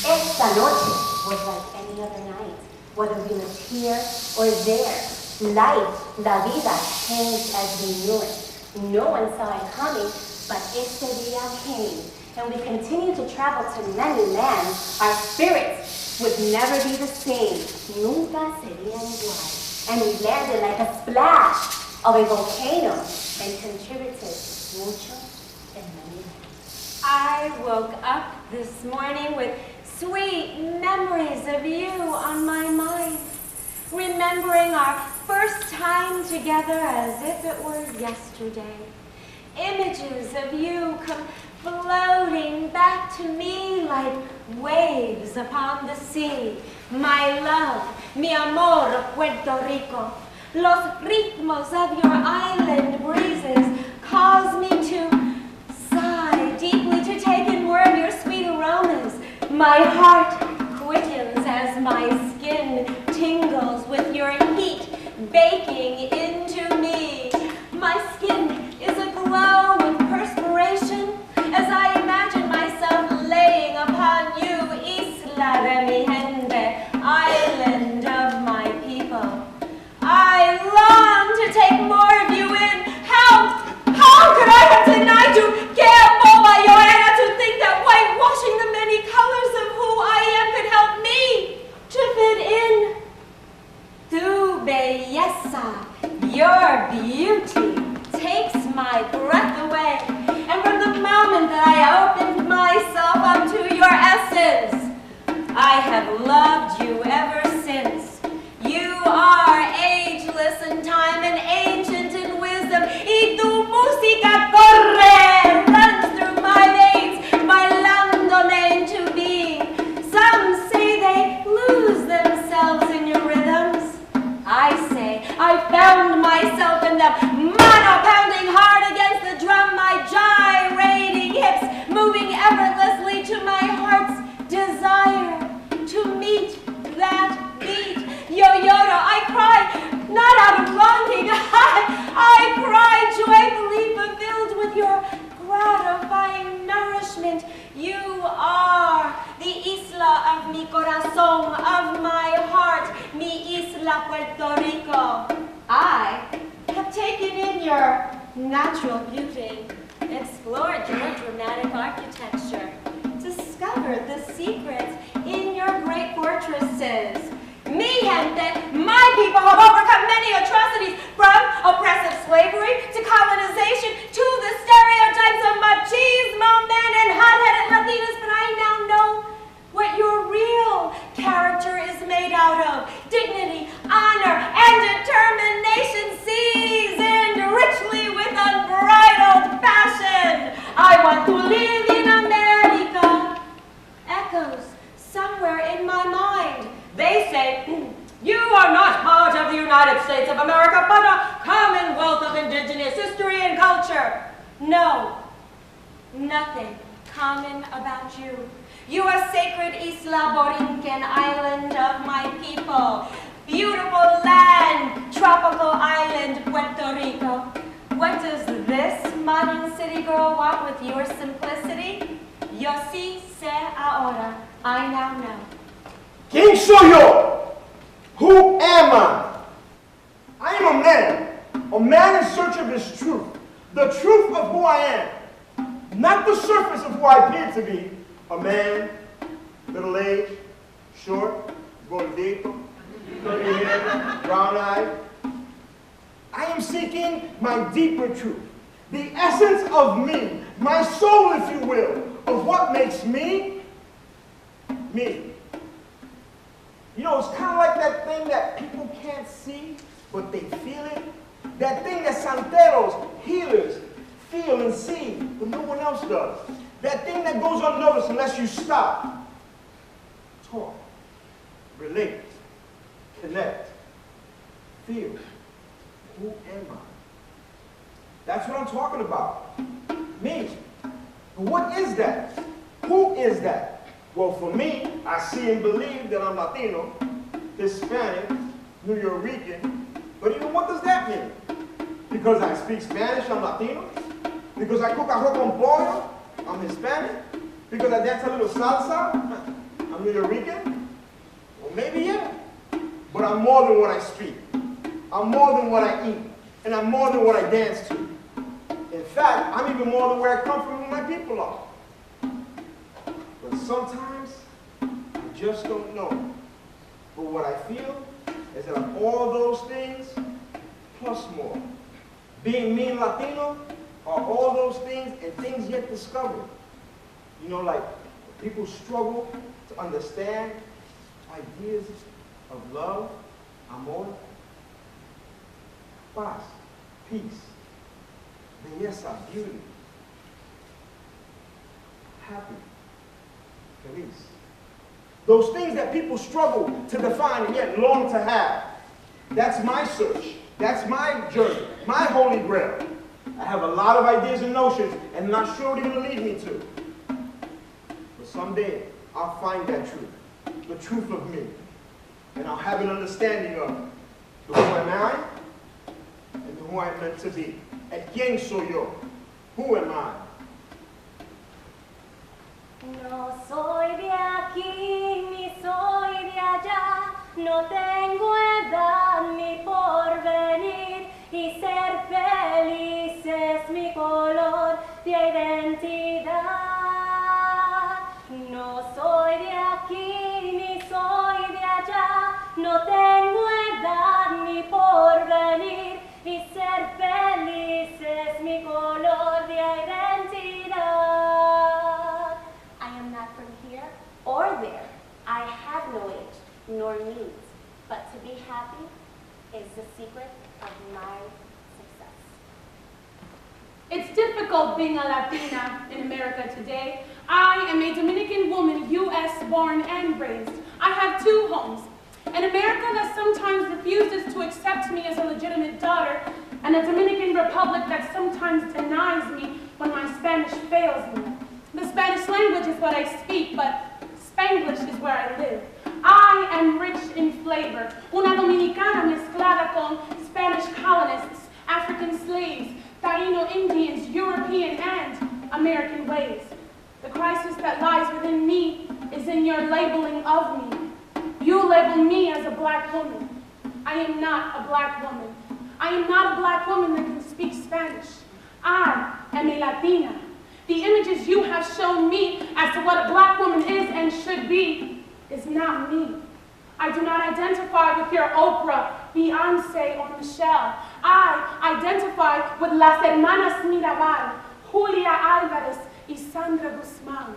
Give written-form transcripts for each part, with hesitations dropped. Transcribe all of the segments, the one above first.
Esta noche was like any other night. Whether we lived here or there, life, la vida, changed as we knew it. No one saw it coming, but este día came. And we continue to travel to many lands. Our spirits would never be the same. Nunca serían igual. And we landed like a splash of a volcano and contributed mucho and many. I woke up this morning with sweet memories of you on my mind, remembering our first time together as if it were yesterday. Images of you come floating back to me like waves upon the sea. My love, mi amor, Puerto Rico. Los ritmos of your island breezes cause me to sigh deeply, to take in more of your sweet aromas. My heart quickens as my skin tingles with your heat baking into me. My skin is aglow with perspiration as I imagine myself laying upon you, Isla de mi gente, island of my people. I long to take more of you in. How could I have denied you? Que boba yo era to think that whitewashing the many colors of who I am could help me to fit in. Tu belleza, your beauty takes my breath away. And from the moment that I opened myself up to your essence, I have loved you ever since. You are ageless in time and ancient in wisdom. Y tu música corre, runs through my veins, bailándome into being. Some say they lose themselves in your rhythms. I say I found myself in them, mano pounding hard against the drum, my gyrating hips moving effortlessly to my heart's desire to meet that beat. Yo-yodo, I cry, not out of longing, I cry joyfully fulfilled with your gratifying nourishment. You are the isla of mi corazón, of my heart, mi isla Puerto Rico. I have taken in your natural beauty, explored your dramatic architecture, discovered the secrets in your great fortresses. Mi gente, my people have overcome many atrocities, from oppressive slavery to colonization to the stereotypes of machismo men and hot-headed Latinos, but I now know what your real character is made out of. Dignity, honor, and determination seasoned richly with unbridled passion. I want to live in America. Echoes somewhere in my mind. They say, you are not part of the United States of America, but a commonwealth of indigenous history and culture. No, nothing common about you. You are sacred Isla Borinquen, island of my people. Beautiful land, tropical island, Puerto Rico. What does this modern city girl want with your simplicity? Yo sí sé ahora. I now know. ¿Quién soy yo? Who am I? I am a man in search of his truth, the truth of who I am, not the surface of who I appear to be, a man, middle-aged, short, gordito, curly hair, brown-eyed. I am seeking my deeper truth, the essence of me, my soul, if you will, of what makes me, me. You know, it's kind of like that thing that people can't see, but they feel it. That thing that santeros, healers, feel and see, but no one else does. That thing that goes unnoticed unless you stop, talk, relate, connect, feel. Who am I? That's what I'm talking about. Me. But what is that? Who is that? Well, for me, I see and believe that I'm Latino, Hispanic, New Yorican, but even what does that mean? Because I speak Spanish, I'm Latino? Because I cook arroz con pollo, I'm Hispanic? Because I dance a little salsa, I'm I'm New Rican? Well, maybe yeah. But I'm more than what I speak. I'm more than what I eat. And I'm more than what I dance to. In fact, I'm even more than where I come from and my people are. But sometimes, I just don't know. But what I feel is that I'm all those things, plus more. Being me and Latino are all those things and things yet discovered. You know, like people struggle to understand ideas of love, amor, paz, peace, belleza, beauty, happy, feliz. Those things that people struggle to define and yet long to have. That's my search. That's my journey, my holy grail. I have a lot of ideas and notions and I'm not sure what it's going to lead me to. But someday, I'll find that truth, the truth of me. And I'll have an understanding of who am I and who I'm meant to be. And quién soy yo? Who am I? No soy de aquí ni soy de allá, no tengo edad ni porvenir, y ser feliz es mi color de identidad. No soy de aquí ni soy de allá, no tengo edad ni porvenir, y ser feliz es mi color de identidad. Or there. I have no age nor needs, but to be happy is the secret of my success. It's difficult being a Latina in America today. I am a Dominican woman, U.S. born and raised. I have two homes. An America that sometimes refuses to accept me as a legitimate daughter, and a Dominican Republic that sometimes denies me when my Spanish fails me. The Spanish language is what I speak, but Spanglish is where I live. I am rich in flavor. Una dominicana mezclada con Spanish colonists, African slaves, Taino Indians, European and American ways. The crisis that lies within me is in your labeling of me. You label me as a black woman. I am not a black woman. I am not a black woman that can speak Spanish. I am a Latina. The images you have shown me as to what a black woman is and should be is not me. I do not identify with your Oprah, Beyonce, or Michelle. I identify with Las Hermanas Mirabal, Julia Alvarez, y Sandra Guzman.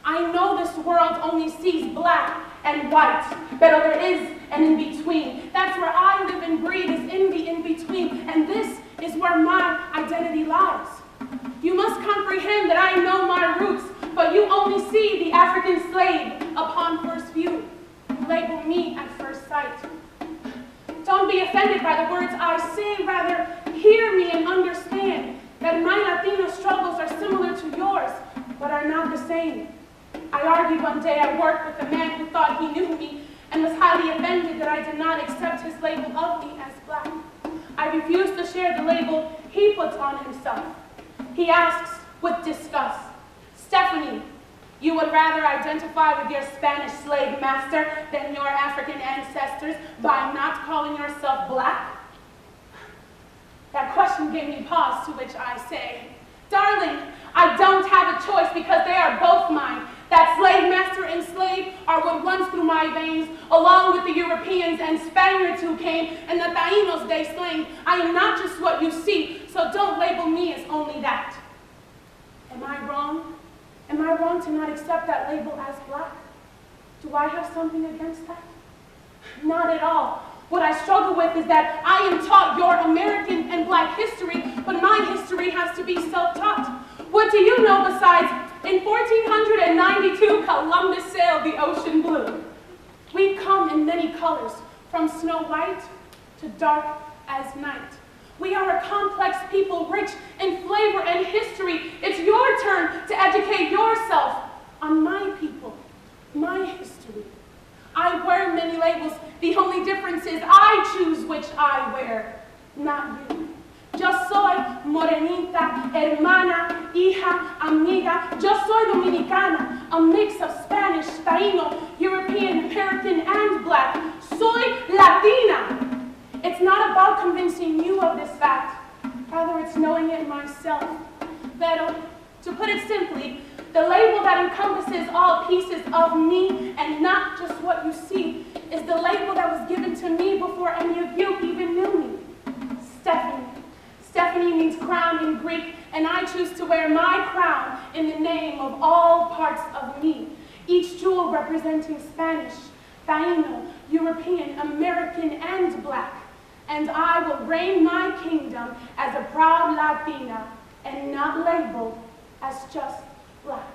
I know this world only sees black and white, but there is an in-between. That's where I live and breathe, is in the in-between, and this is where my identity lies. You must comprehend that I know my roots, but you only see the African slave upon first view. You label me at first sight. Don't be offended by the words I say, rather hear me and understand that my Latino struggles are similar to yours, but are not the same. I argued one day at work with a man who thought he knew me and was highly offended that I did not accept his label of me as black. I refused to share the label he puts on himself. He asks with disgust, Stephanie, you would rather identify with your Spanish slave master than your African ancestors by not calling yourself black? That question gave me pause, to which I say, darling, I don't have a choice because they are both mine. That slave master and slave are what runs through my veins, along with the Europeans and Spaniards who came and the Tainos they slain. I am not just what you see, so don't label me as only that. Am I wrong? Am I wrong to not accept that label as black? Do I have something against that? Not at all. What I struggle with is that I am taught your American and black history, but my history has to be self-taught. What do you know besides, in 1492, Columbus sailed the ocean blue? We come in many colors, from snow white to dark as night. We are a complex people, rich in flavor and history. It's your turn to educate yourself on my people, my history. I wear many labels. The only difference is I choose which I wear, not you. Yo soy morenita, hermana, hija, amiga. Yo soy dominicana, a mix of Spanish, Taino, American and black. Soy Latina. It's not about convincing you of this fact. Rather, it's knowing it myself. Pero, to put it simply, the label that encompasses all pieces of me and not just what you see is the label that was given to me before any of you even knew me. Stephanie. Stephanie means crown in Greek, and I choose to wear my crown in the name of all parts of me, each jewel representing Spanish, Taino, European, American, and black. And I will reign my kingdom as a proud Latina and not labeled as just black.